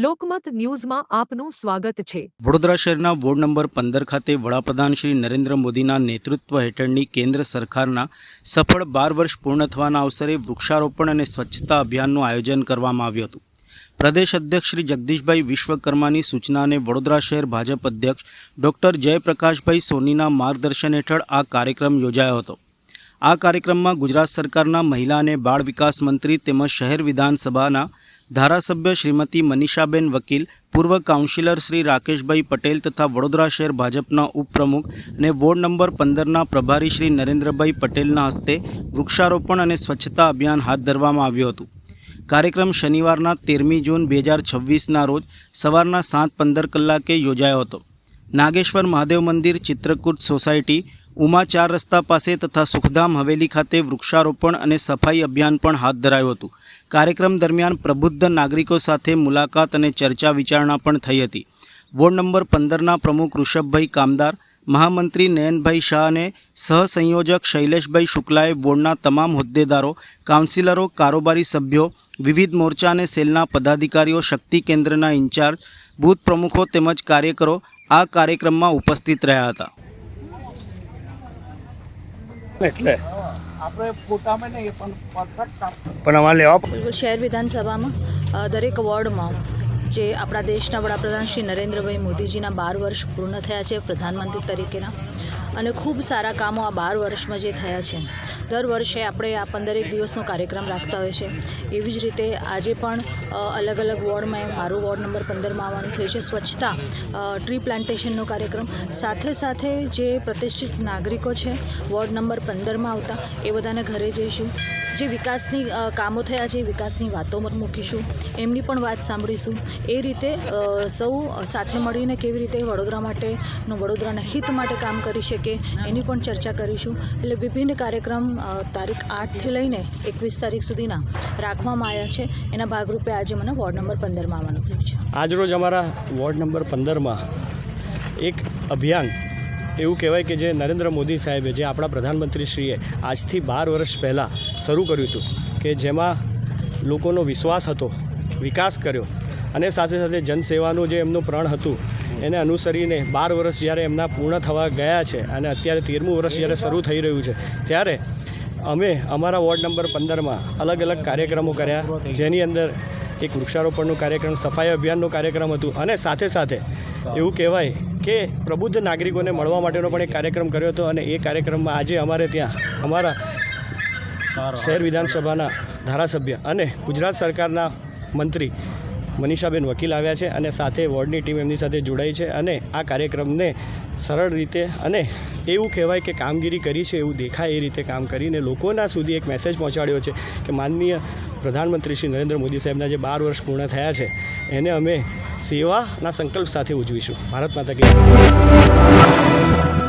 લોકમત ન્યૂઝમાં આપનું સ્વાગત છે। વડોદરા શહેરના વોર્ડ નંબર 15 ખાતે વડાપ્રધાન શ્રી નરેન્દ્ર મોદીના નેતૃત્વ હેઠળની કેન્દ્ર સરકારના સફળ 12 વર્ષ પૂર્ણ થવાના અવસરે વૃક્ષારોપણ અને સ્વચ્છતા અભિયાનનું આયોજન કરવામાં આવ્યું હતું। પ્રદેશ અધ્યક્ષ શ્રી જગદીશભાઈ વિશ્વકર્માની સૂચના અને વડોદરા શહેર ભાજપ અધ્યક્ષ ડૉક્ટર જયપ્રકાશભાઈ સોનીના માર્ગદર્શન હેઠળ આ કાર્યક્રમ યોજાયો હતો। આ કાર્યક્રમમાં ગુજરાત સરકારના મહિલા અને બાળ વિકાસ મંત્રી તેમજ શહેર વિધાનસભાના ધારાસભ્ય શ્રીમતી મનીષાબેન વકીલ, પૂર્વ કાઉન્સિલર શ્રી રાકેશભાઈ પટેલ તથા વડોદરા શહેર ભાજપના ઉપપ્રમુખ અને વોર્ડ નંબર 15ના પ્રભારી શ્રી નરેન્દ્રભાઈ પટેલના હસ્તે વૃક્ષારોપણ અને સ્વચ્છતા અભિયાન હાથ ધરવામાં આવ્યું હતું। કાર્યક્રમ શનિવારના 13મી જૂન 2026ના રોજ સવારના 7:15 કલાકે યોજાયો હતો। નાગેશ્વર મહાદેવ મંદિર, ચિત્રકૂટ સોસાયટી, ઉમા 4 રસ્તા પાસે તથા સુખધામ હવેલી ખાતે વૃક્ષારોપણ અને સફાઈ અભિયાન પણ હાથ ધરાયું હતું। કાર્યક્રમ દરમિયાન પ્રબુદ્ધ નાગરિકો સાથે મુલાકાત અને ચર્ચા વિચારણા પણ થઈ હતી। વોર્ડ નંબર 15ના પ્રમુખ ઋષભભાઈ કામદાર, મહામંત્રી નયનભાઈ શાહ અને સહસંયોજક શૈલેષભાઈ શુક્લાએ વોર્ડના તમામ હોદ્દેદારો, કાઉન્સિલરો, કારોબારી સભ્યો, વિવિધ મોરચા અને સેલના પદાધિકારીઓ, શક્તિ કેન્દ્રના ઇન્ચાર્જ, બૂથ પ્રમુખો તેમજ કાર્યકરો આ કાર્યક્રમમાં ઉપસ્થિત રહ્યા હતા। એટલે આપણે ફોટામાં નહીં પણ પરફેક્ટ અમારે લેવા બિલકુલ શહેર વિધાનસભામાં દરેક વોર્ડમાં જે આપણા દેશના વડાપ્રધાન શ્રી નરેન્દ્રભાઈ મોદીજીના 12 વર્ષ પૂર્ણ થયા છે પ્રધાનમંત્રી તરીકેના, અને ખૂબ સારા કામો આ 12 વર્ષમાં જે થયા છે। દર વર્ષે આપણે આ 15 દિવસનો કાર્યક્રમ રાખતા હોય છે। એવી જ રીતે આજે પણ અલગ અલગ વોર્ડમાં, મારું વોર્ડ નંબર 15માં આવવાનું થયું છે સ્વચ્છતા ટ્રી પ્લાન્ટેશનનો કાર્યક્રમ। સાથે સાથે જે પ્રતિષ્ઠિત નાગરિકો છે વોર્ડ નંબર 15માં આવતા, એ બધાને ઘરે જઈશું, જે વિકાસની કામો થયા છે વિકાસની વાતો મૂકીશું, એમની પણ વાત સાંભળીશું। એ રીતે સૌ સાથે મળીને કેવી રીતે વડોદરા માટેનું, વડોદરાના હિત માટે કામ કરી શકે એની પણ ચર્ચા કરીશું। એટલે વિભિન્ન કાર્યક્રમ તારીખ 8થી લઈને 21 તારીખ સુધીના રાખવામાં આવ્યા છે। એના ભાગરૂપે આજે મને વોર્ડ નંબર 15માં આવવાનું થયું છે। આજરોજ અમારા વોર્ડ નંબર 15માં એક અભિયાન એવું કહેવાય કે જે નરેન્દ્ર મોદી સાહેબે, જે આપણા પ્રધાનમંત્રીશ્રીએ આજથી 12 વર્ષ પહેલાં શરૂ કર્યું હતું, કે જેમાં લોકોનો વિશ્વાસ હતો, વિકાસ કર્યો, અને સાથે સાથે જનસેવાનું જે એમનું પ્રણ હતું એને અનુસરીને 12 વર્ષ જ્યારે એમના પૂર્ણ થવા ગયા છે અને અત્યારે 13મું વર્ષ જ્યારે શરૂ થઈ રહ્યું છે, ત્યારે અમે અમારા વોર્ડ નંબર 15માં અલગ અલગ કાર્યક્રમો કર્યા, જેની અંદર એક વૃક્ષારોપણનો કાર્યક્રમ, સફાઈ અભિયાનનો કાર્યક્રમ હતું, અને સાથે સાથે એવું કહેવાય કે પ્રબુદ્ધ નાગરિકોને મળવા માટેનો પણ એક કાર્યક્રમ કર્યો હતો। અને એ કાર્યક્રમમાં આજે અમારે ત્યાં અમારા શહેર વિધાનસભાના ધારાસભ્ય અને ગુજરાત સરકારના મંત્રી મનીષાબેન વકીલ આવ્યા છે, અને સાથે વોર્ડની ટીમ એમની સાથે જોડાઈ છે, અને આ કાર્યક્રમને સરળ રીતે અને એવું કહેવાય કે કામગીરી કરી છે એવું દેખાય એ રીતે કામ કરીને લોકોના સુધી એક મેસેજ પહોંચાડ્યો છે કે માનનીય પ્રધાનમંત્રી શ્રી નરેન્દ્ર મોદી સાહેબના જે 12 વર્ષ પૂર્ણ થયા છે એને અમે સેવાના સંકલ્પ સાથે ઉજવીશું। ભારત માતા કી જય।